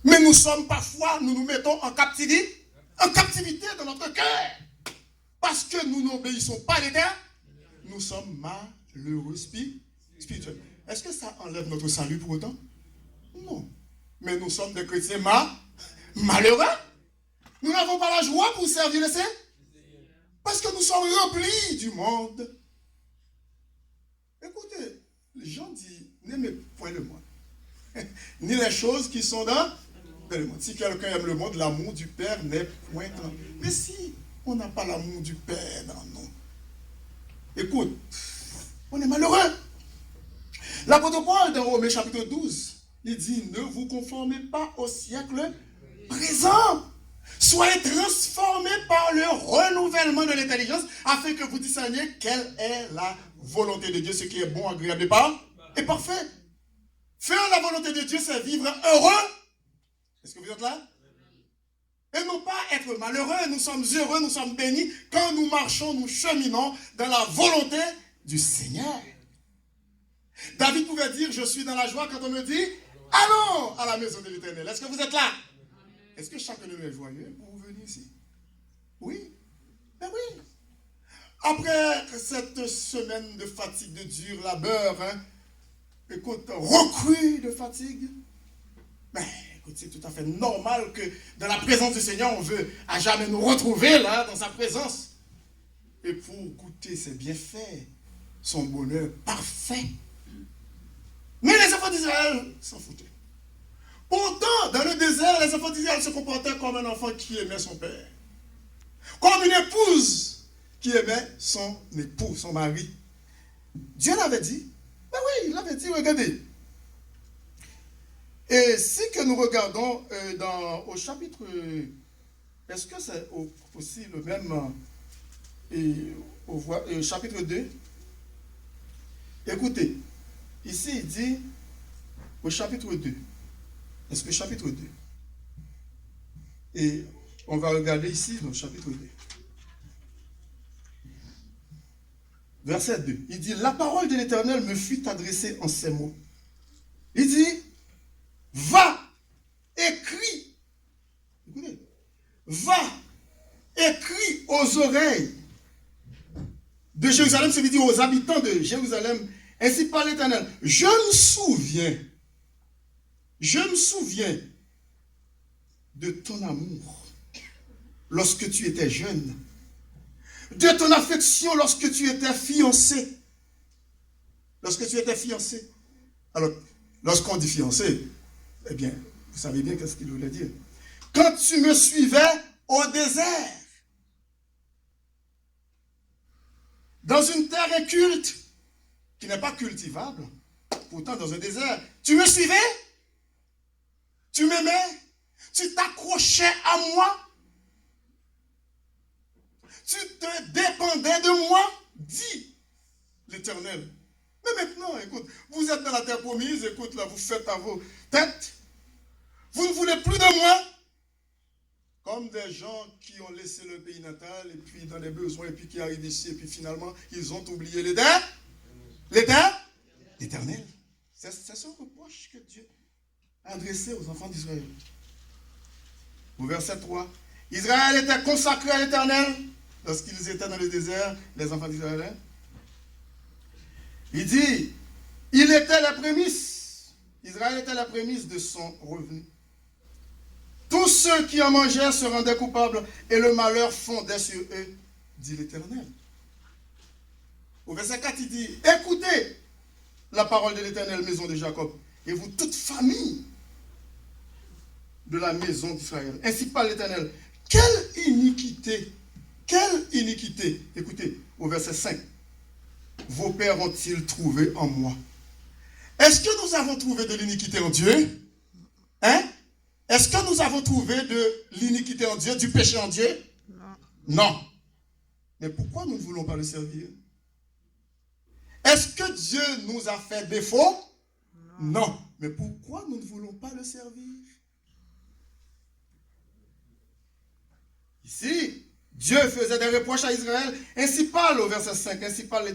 Mais nous sommes parfois, nous nous mettons en captivité dans notre cœur. Parce que nous n'obéissons pas à l'Éternel, nous sommes malheureux spirituels. Est-ce que ça enlève notre salut pour autant? Non. Mais nous sommes des chrétiens malheureux. Nous n'avons pas la joie pour servir le Seigneur. Parce que nous sommes remplis du monde. Écoutez, les gens disent, n'aimez point le monde. Ni les choses qui sont dans le monde. Si quelqu'un aime le monde, l'amour du Père n'est point dans nous. Mais si on n'a pas l'amour du Père dans nous, écoute, on est malheureux. L'apôtre Paul dans Romains chapitre 12, il dit, ne vous conformez pas au siècle présent. Soyez transformés par le renouvellement de l'intelligence afin que vous discerniez quelle est la volonté de Dieu, ce qui est bon, agréable et parfait. Faire la volonté de Dieu, c'est vivre heureux. Est-ce que vous êtes là? Et non pas être malheureux. Nous sommes heureux, nous sommes bénis quand nous marchons, nous cheminons dans la volonté du Seigneur. David pouvait dire, je suis dans la joie quand on me dit, allons à la maison de l'Éternel. Est-ce que vous êtes là? Est-ce que chacun de nous est joyeux pour venir ici? Oui. Ben oui. Après cette semaine de fatigue, de dur labeur, écoute, recrue de fatigue, ben, écoute, c'est tout à fait normal que dans la présence du Seigneur, on veut à jamais nous retrouver là, dans sa présence. Et pour goûter ses bienfaits, son bonheur parfait. Mais les enfants d'Israël s'en foutaient. Pourtant, dans le désert, les enfants d'Israël se comportaient comme un enfant qui aimait son père. Comme une épouse qui aimait son époux, son mari. Dieu l'avait dit. Ben oui, il l'avait dit, regardez. Et si que nous regardons au chapitre, est-ce que c'est aussi le même, chapitre 2? Écoutez, ici il dit, au chapitre 2, est-ce que chapitre 2? Et on va regarder ici dans le chapitre 2. Verset 2. Il dit, la parole de l'Éternel me fut adressée en ces mots. Il dit, va, écris. Écoutez, va, écris aux oreilles de Jérusalem, ça veut dire aux habitants de Jérusalem, ainsi par l'Éternel. Je me souviens de ton amour lorsque tu étais jeune, de ton affection lorsque tu étais fiancé. Lorsque tu étais fiancé. Alors, lorsqu'on dit fiancé, eh bien, vous savez bien qu'est-ce qu'il voulait dire. Quand tu me suivais au désert, dans une terre inculte, qui n'est pas cultivable, pourtant dans un désert, tu me suivais, tu m'aimais, tu t'accrochais à moi, tu te dépendais de moi, dit l'Éternel. Mais maintenant, écoute, vous êtes dans la terre promise, écoute, là, vous faites à vos têtes, vous ne voulez plus de moi, comme des gens qui ont laissé le pays natal, et puis dans les besoins, et puis qui arrivent ici, et puis finalement, ils ont oublié l'Éternel. C'est ce reproche que Dieu a adressé aux enfants d'Israël. Au verset 3, Israël était consacré à l'Éternel lorsqu'ils étaient dans le désert, les enfants d'Israël. Il dit, il était la prémisse, Israël était la prémisse de son revenu. Tous ceux qui en mangeaient se rendaient coupables et le malheur fondait sur eux, dit l'Éternel. Au verset 4, il dit, écoutez la parole de l'Éternel, maison de Jacob, et vous toute famille de la maison d'Israël. Ainsi parle l'Éternel. Quelle iniquité, écoutez, au verset 5, vos pères ont-ils trouvé en moi? Est-ce que nous avons trouvé de l'iniquité en Dieu? Hein? Est-ce que nous avons trouvé de l'iniquité en Dieu, du péché en Dieu? Non. Mais pourquoi nous ne voulons pas le servir? Est-ce que Dieu nous a fait défaut? Non. Mais pourquoi nous ne voulons pas le servir? Ici, Dieu faisait des reproches à Israël. Ainsi parle au verset 5, ainsi parle l'Éternel.